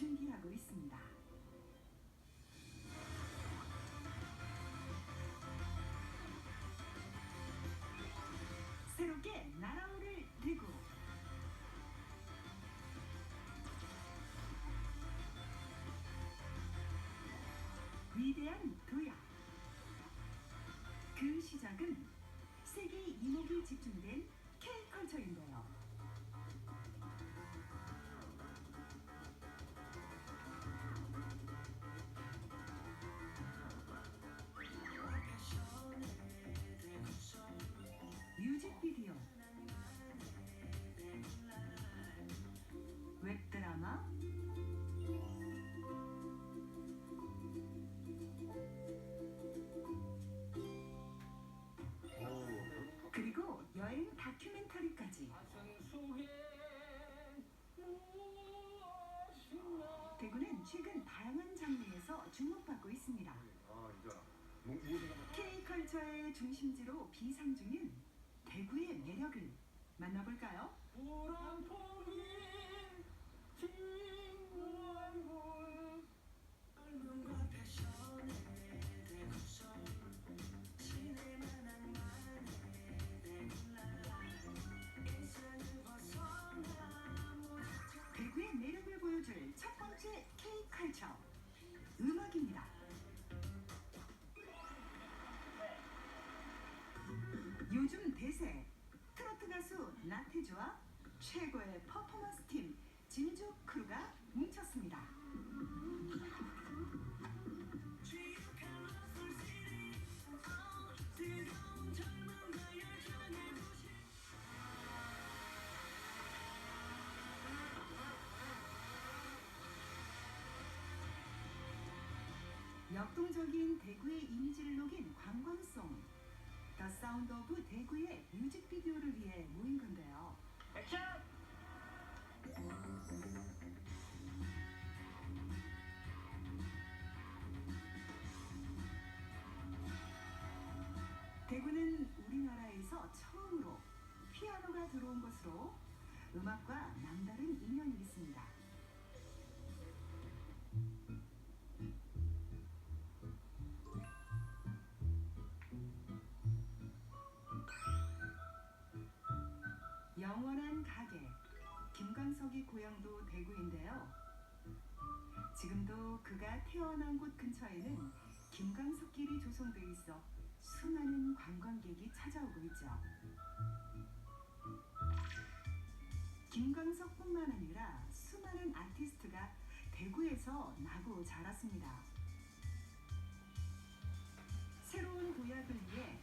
준비하고 있습니다. 새롭게 날아오를 대구. 위대한 도약. 그 시작은 세계 이목이 집중된 K컬처인데요. 뮤직비디오, 웹드라마, 그리고 여행 다큐멘터리까지. 대구는 최근 다양한 장르에서 주목받고 있습니다. K컬처의 중심지로 비상 중인 대구의 매력을 만나볼까요? 대구의 매력을 보여줄 첫 번째 K컬처, 음악입니다. 요즘 대세 트로트 가수 나태주와 최고의 퍼포먼스 팀 진주 크루가 뭉쳤습니다. 역동적인 대구의 이미지를 녹인 관광송, 더 사운드 오브 대구의 뮤직비디오를 위해 모인 건데요. 액션! 대구는 우리나라에서 처음으로 피아노가 들어온 것으로 음악과 남다른 인연이 있습니다. 영원한 가게, 김광석의 고향도 대구인데요. 지금도 그가 태어난 곳 근처에는 김광석길이 조성돼 있어 수많은 관광객이 찾아오고 있죠. 김광석뿐만 아니라 수많은 아티스트가 대구에서 나고 자랐습니다. 새로운 도약을 위해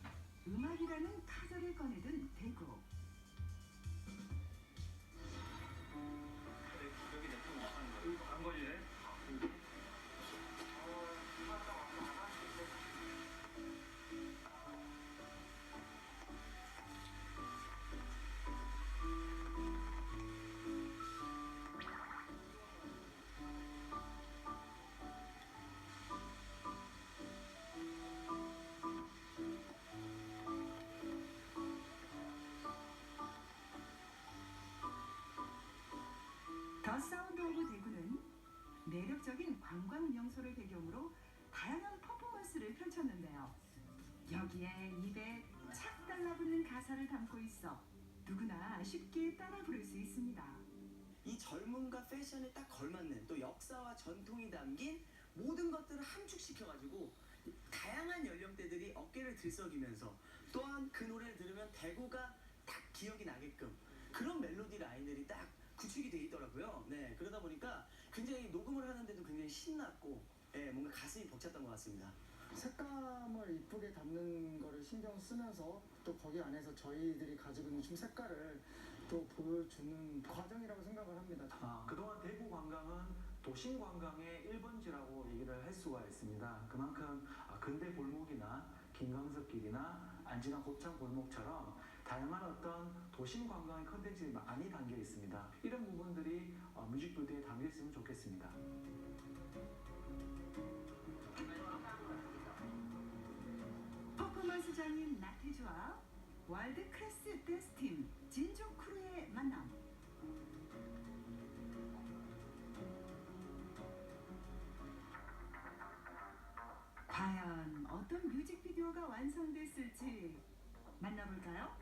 음악이라는 카드를 꺼내든 대구. 여기 내품 하는 거. 안 걸리네? 더 사운드 오브 대구는 매력적인 관광 명소를 배경으로 다양한 퍼포먼스를 펼쳤는데요. 여기에 입에 착 달라붙는 가사를 담고 있어 누구나 쉽게 따라 부를 수 있습니다. 이 젊음과 패션에 딱 걸맞는 또 역사와 전통이 담긴 모든 것들을 함축시켜가지고 다양한 연령대들이 어깨를 들썩이면서 또한 그 노래를 들으면 대구가 딱 기억이 나게끔 그런 멜로디 라인들이 딱 구축이 돼 있더라고요. 네, 그러다 보니까 굉장히 녹음을 하는데도 굉장히 신났고 뭔가 가슴이 벅찼던 것 같습니다. 색감을 이쁘게 담는 거를 신경 쓰면서 또 거기 안에서 저희들이 가지고 있는 춤 색깔을 또 보여주는 과정이라고 생각을 합니다. 그동안 대구 관광은 도심 관광의 1번지라고 얘기를 할 수가 있습니다. 그만큼 근대 골목이나 김광석길이나 안진환 곱창 골목처럼 다양한 어떤 도심 관광의 컨텐츠들이 많이 담겨 있습니다. 이런 부분들이 뮤직비디오에 담겨 있으면 좋겠습니다. 퍼포먼스장인 나태주와 월드 클래스 댄스팀 진주 크루의 만남. 어떤 뮤직비디오가 완성됐을지 만나볼까요?